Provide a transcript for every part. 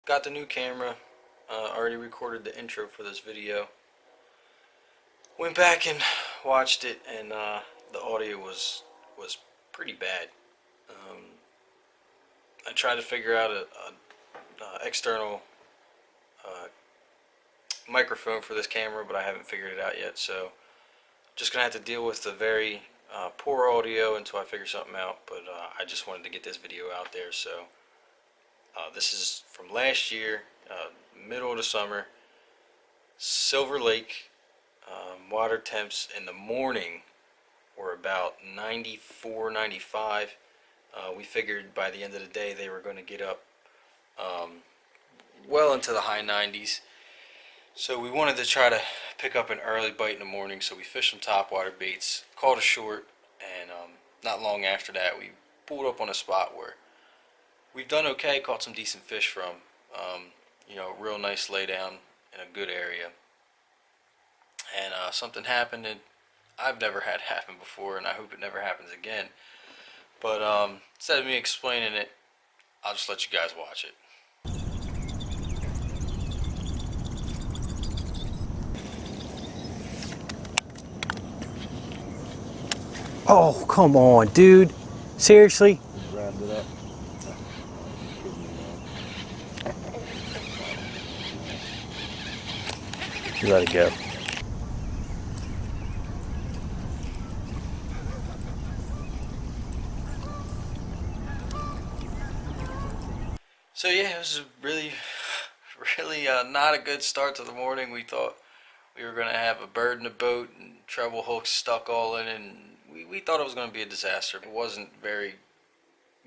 got the new camera. Already recorded the intro for this video. Went back and watched it, and the audio was pretty bad. I tried to figure out a external microphone for this camera, but I haven't figured it out yet. So just gonna have to deal with the very poor audio until I figure something out. But I just wanted to get this video out there. So this is from last year, middle of the summer. Silver Lake, water temps in the morning were about 94, 95. We figured by the end of the day they were going to get up well into the high 90s. So we wanted to try to pick up an early bite in the morning, so we fished some topwater baits, caught a short, and not long after that we pulled up on a spot where we've done okay, caught some decent fish from. Real nice laydown in a good area. And something happened that I've never had happen before, and I hope it never happens again. But instead of me explaining it, I'll just let you guys watch it. Oh, come on, dude. Seriously? Grabbed it up. You let it go. So yeah, it was really not a good start to the morning. We thought we were going to have a bird in the boat and treble hooks stuck all in, and we thought it was going to be a disaster. It wasn't very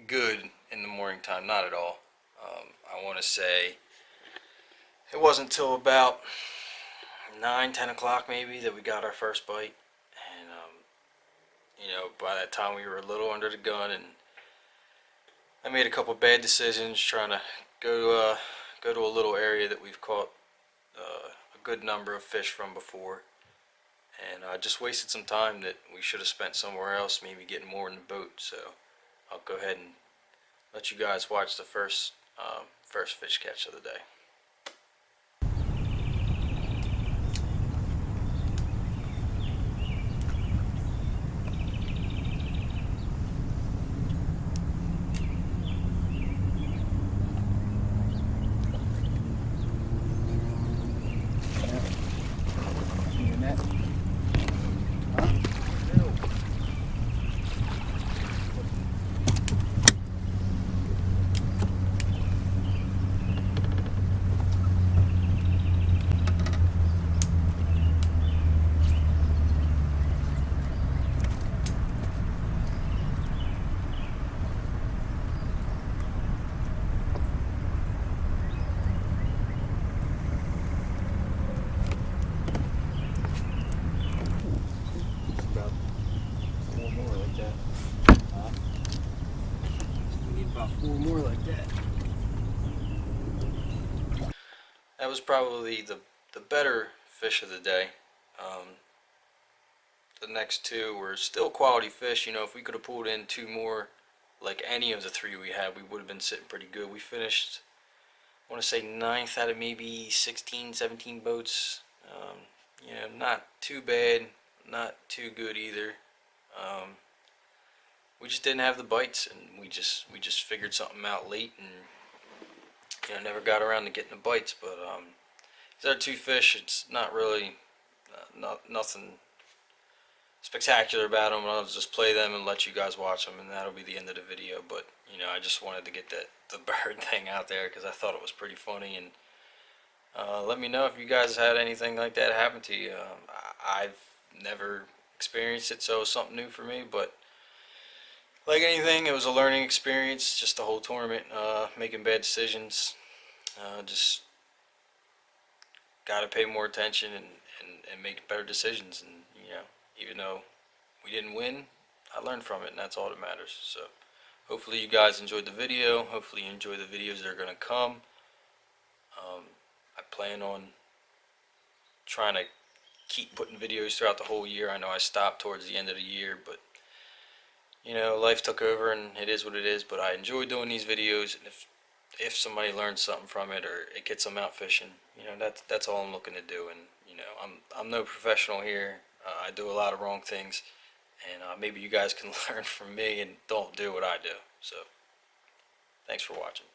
good in the morning time, not at all. I want to say it wasn't until about 9, 10 o'clock maybe that we got our first bite, and by that time we were a little under the gun, and I made a couple bad decisions trying to go to a little area that we've caught a good number of fish from before, and I just wasted some time that we should have spent somewhere else, maybe getting more in the boat. So I'll go ahead and let you guys watch the first fish catch of the day. Four more like that. That was probably the better fish of the day. The next two were still quality fish. If we could have pulled in two more, like any of the three we had, we would have been sitting pretty good. We finished, I want to say, 9th out of maybe 16, 17 boats. Not too bad, not too good either. We just didn't have the bites, and we just figured something out late, and never got around to getting the bites. But these are two fish. It's not really nothing spectacular about them. I'll just play them and let you guys watch them, and that'll be the end of the video. But I just wanted to get the bird thing out there because I thought it was pretty funny. And let me know if you guys had anything like that happen to you. I've never experienced it, so it was something new for me. But like anything, it was a learning experience. Just the whole tournament, making bad decisions. Just got to pay more attention and make better decisions. And even though we didn't win, I learned from it, and that's all that matters. So hopefully you guys enjoyed the video. Hopefully you enjoy the videos that are going to come. I plan on trying to keep putting videos throughout the whole year. I know I stopped towards the end of the year, but life took over, and it is what it is. But I enjoy doing these videos, and if if somebody learns something from it or it gets them out fishing, that's all I'm looking to do. And I'm no professional here. I do a lot of wrong things, and maybe you guys can learn from me and don't do what I do. So, thanks for watching.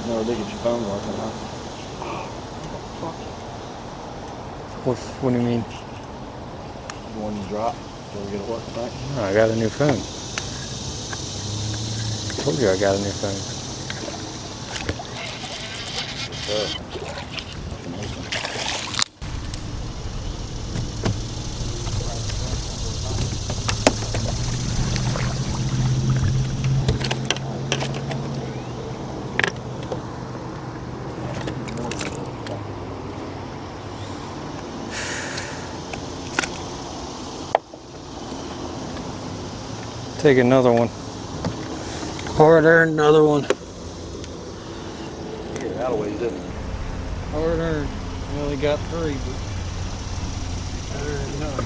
No, they get your phone working, huh? What do you mean? The one you dropped. Did we get it working back? No, I got a new phone. Told you I got a new phone. Take another one. Hard earned another one. Get it out of the way, didn't it? Hard earned. We only got 3, but better than none.